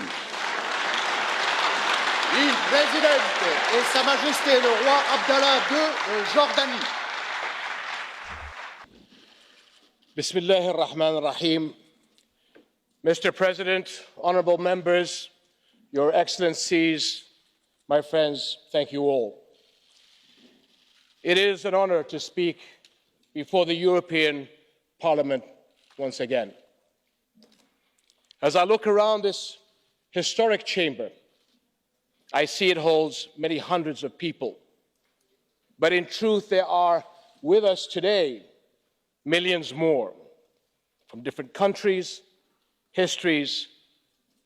Il Presidente e Sa Majesté le roi Abdallah II de Jordanie. Bismillah ar-Rahman ar-Rahim. Mr. President, honorable members, Your Excellencies, my friends, thank you all. It is an honor to speak before the European Parliament once again. As I look around this historic chamber, I see it holds many hundreds of people. But in truth, there are with us today millions more from different countries, histories,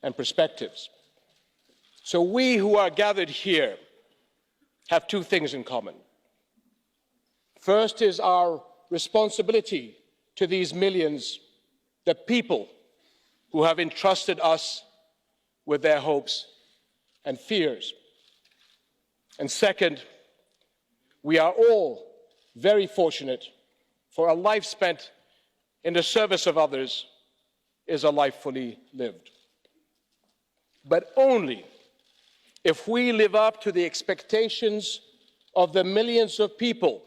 and perspectives. So we who are gathered here have two things in common. First is our responsibility to these millions, the people who have entrusted us with their hopes and fears. And second, we are all very fortunate, for a life spent in the service of others is a life fully lived. But only if we live up to the expectations of the millions of people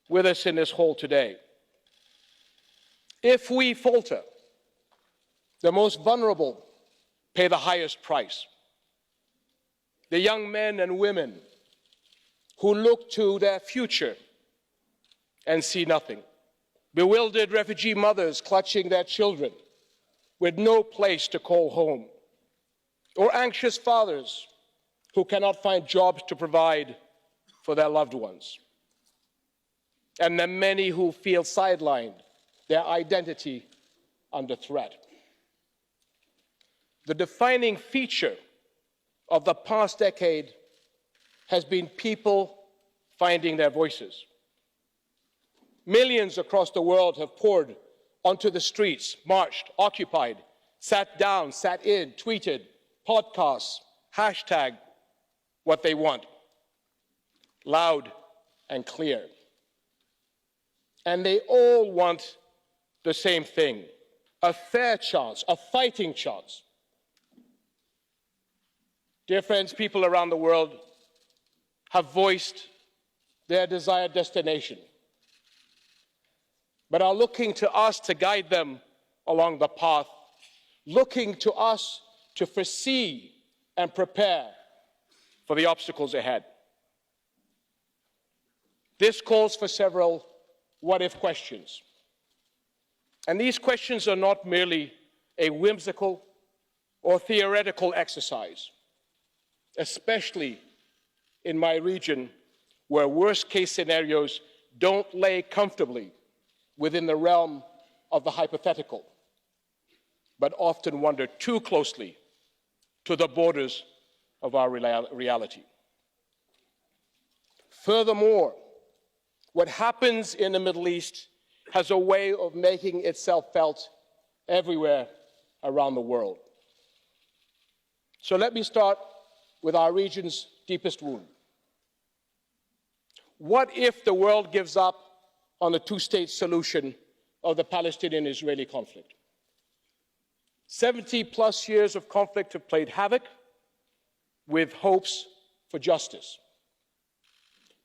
with us in this hall today. If we falter, the most vulnerable pay the highest price. The young men and women who look to their future and see nothing. Bewildered refugee mothers clutching their children with no place to call home. Or anxious fathers who cannot find jobs to provide for their loved ones. And the many who feel sidelined, their identity under threat. The defining feature of the past decade has been people finding their voices. Millions across the world have poured onto the streets, marched, occupied, sat down, sat in, tweeted, podcasts, hashtag what they want, loud and clear. And they all want the same thing, a fair chance, a fighting chance. Dear friends, people around the world have voiced their desired destination, but are looking to us to guide them along the path, looking to us to foresee and prepare for the obstacles ahead. This calls for several what-if questions. And these questions are not merely a whimsical or theoretical exercise, especially in my region where worst-case scenarios don't lay comfortably within the realm of the hypothetical, but often wander too closely to the borders of our reality. Furthermore, what happens in the Middle East has a way of making itself felt everywhere around the world. So let me start with our region's deepest wound. What if the world gives up on the two-state solution of the Palestinian-Israeli conflict? 70+ years of conflict have played havoc with hopes for justice.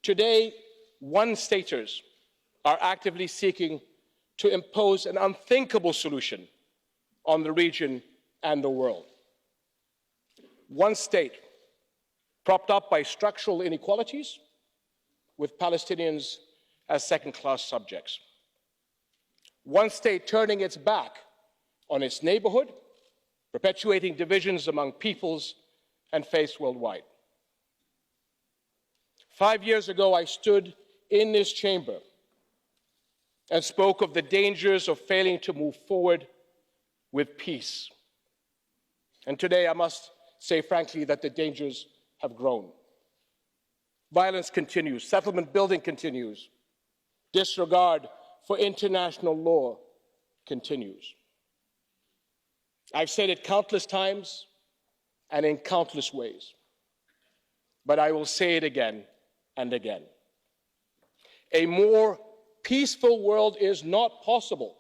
Today, one-staters are actively seeking to impose an unthinkable solution on the region and the world. One state propped up by structural inequalities, with Palestinians as second-class subjects. One state turning its back on its neighborhood, perpetuating divisions among peoples and faiths worldwide. 5 years ago, I stood in this chamber and spoke of the dangers of failing to move forward with peace. And today, I must say frankly that the dangers have grown. Violence continues, settlement building continues, disregard for international law continues. I've said it countless times and in countless ways, but I will say it again and again. A more peaceful world is not possible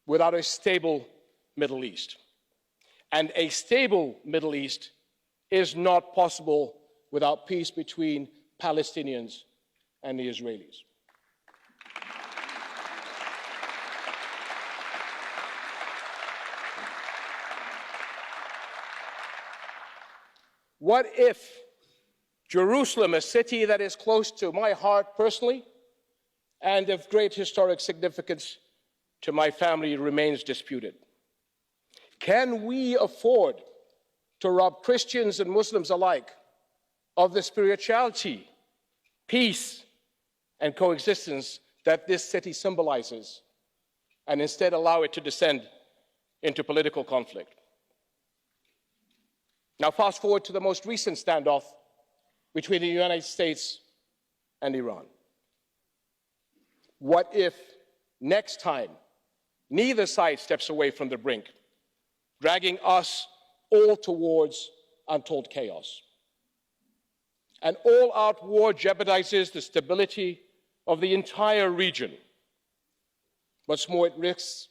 without a stable Middle East. And a stable Middle East is not possible without peace between Palestinians and the Israelis. What if Jerusalem, a city that is close to my heart personally and of great historic significance to my family, remains disputed? Can we afford to rob Christians and Muslims alike of the spirituality, peace, and coexistence that this city symbolizes, and instead allow it to descend into political conflict? Now, fast forward to the most recent standoff between the United States and Iran. What if next time neither side steps away from the brink, dragging us all towards untold chaos? An all-out war jeopardizes the stability of the entire region. What's more, it risks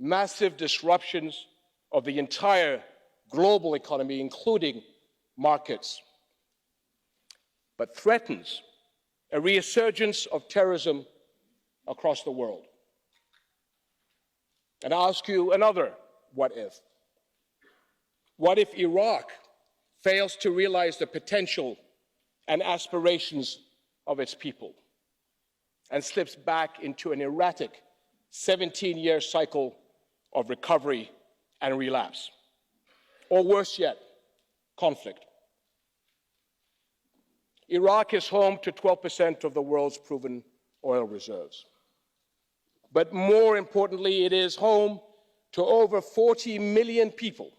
massive disruptions of the entire global economy, including markets, but threatens a resurgence of terrorism across the world. And I ask you another what if. What if Iraq fails to realize the potential and aspirations of its people and slips back into an erratic 17-year cycle of recovery and relapse? Or worse yet, conflict. Iraq is home to 12% of the world's proven oil reserves. But more importantly, it is home to over 40 million people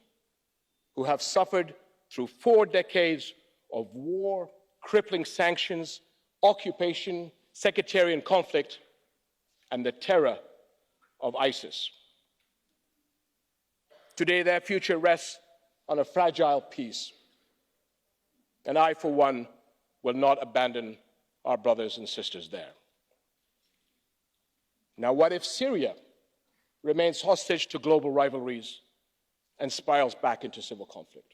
who have suffered through 4 decades of war, crippling sanctions, occupation, sectarian conflict, and the terror of ISIS. Today, their future rests on a fragile peace. And I, for one, will not abandon our brothers and sisters there. Now, what if Syria remains hostage to global rivalries and spirals back into civil conflict?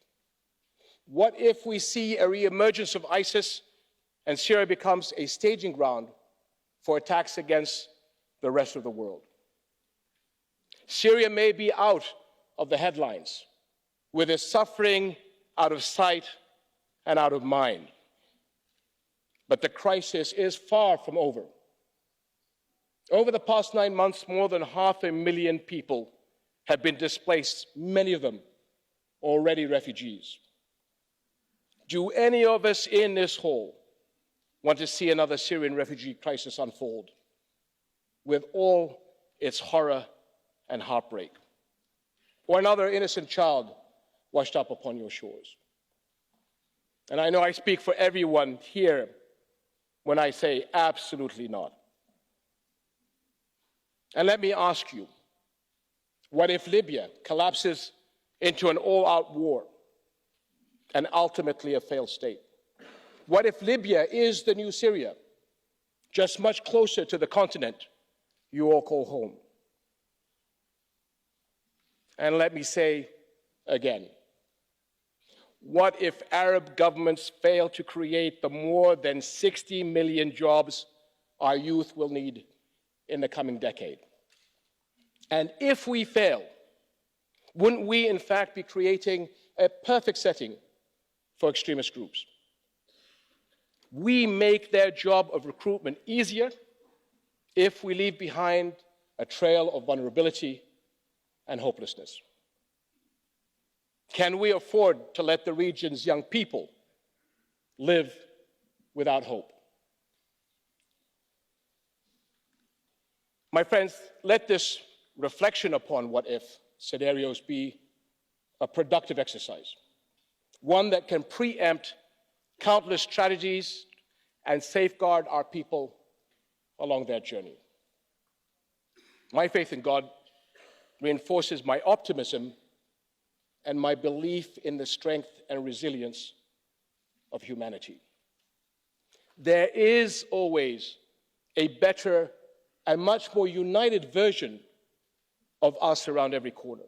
What if we see a reemergence of ISIS and Syria becomes a staging ground for attacks against the rest of the world? Syria may be out of the headlines, with its suffering out of sight and out of mind. But the crisis is far from over. Over the past 9 months, more than 500,000 people have been displaced, many of them already refugees. Do any of us in this hall want to see another Syrian refugee crisis unfold with all its horror and heartbreak? Or another innocent child washed up upon your shores? And I know I speak for everyone here when I say absolutely not. And let me ask you, what if Libya collapses into an all-out war and ultimately a failed state? What if Libya is the new Syria, just much closer to the continent you all call home? And let me say again, what if Arab governments fail to create the more than 60 million jobs our youth will need in the coming decade? And if we fail, wouldn't we in fact be creating a perfect setting for extremist groups? We make their job of recruitment easier if we leave behind a trail of vulnerability and hopelessness. Can we afford to let the region's young people live without hope? My friends, let this reflection upon what if scenarios be a productive exercise, one that can preempt countless tragedies and safeguard our people along their journey. My faith in God reinforces my optimism and my belief in the strength and resilience of humanity. There is always a better and much more united version of us around every corner.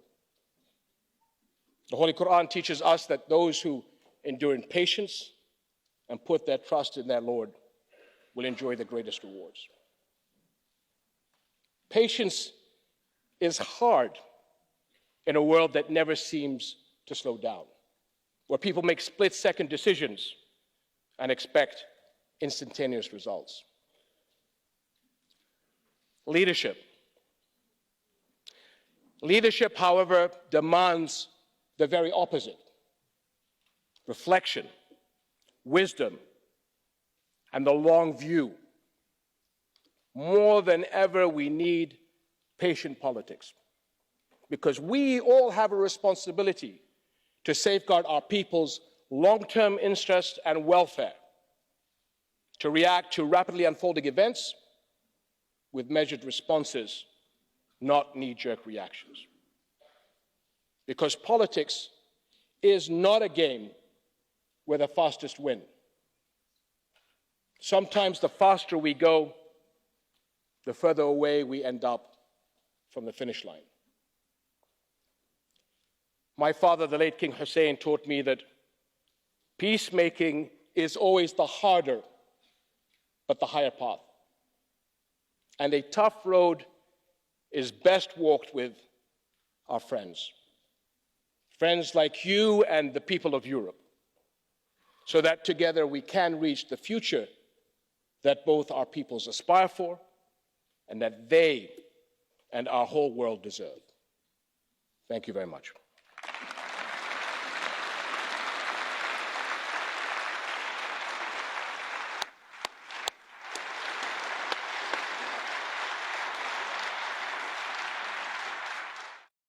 The Holy Quran teaches us that those who endure in patience and put their trust in their Lord will enjoy the greatest rewards. Patience is hard in a world that never seems to slow down, where people make split-second decisions and expect instantaneous results. Leadership. Leadership, however, demands the very opposite: reflection, wisdom, and the long view. More than ever, we need patient politics, because we all have a responsibility to safeguard our people's long-term interest and welfare, to react to rapidly unfolding events with measured responses, not knee-jerk reactions. Because politics is not a game where the fastest win. Sometimes the faster we go, the further away we end up from the finish line. My father, the late King Hussein, taught me that peacemaking is always the harder but the higher path. And a tough road is best walked with our friends. Friends like you and the people of Europe, so that together we can reach the future that both our peoples aspire for and that they and our whole world deserve. Thank you very much.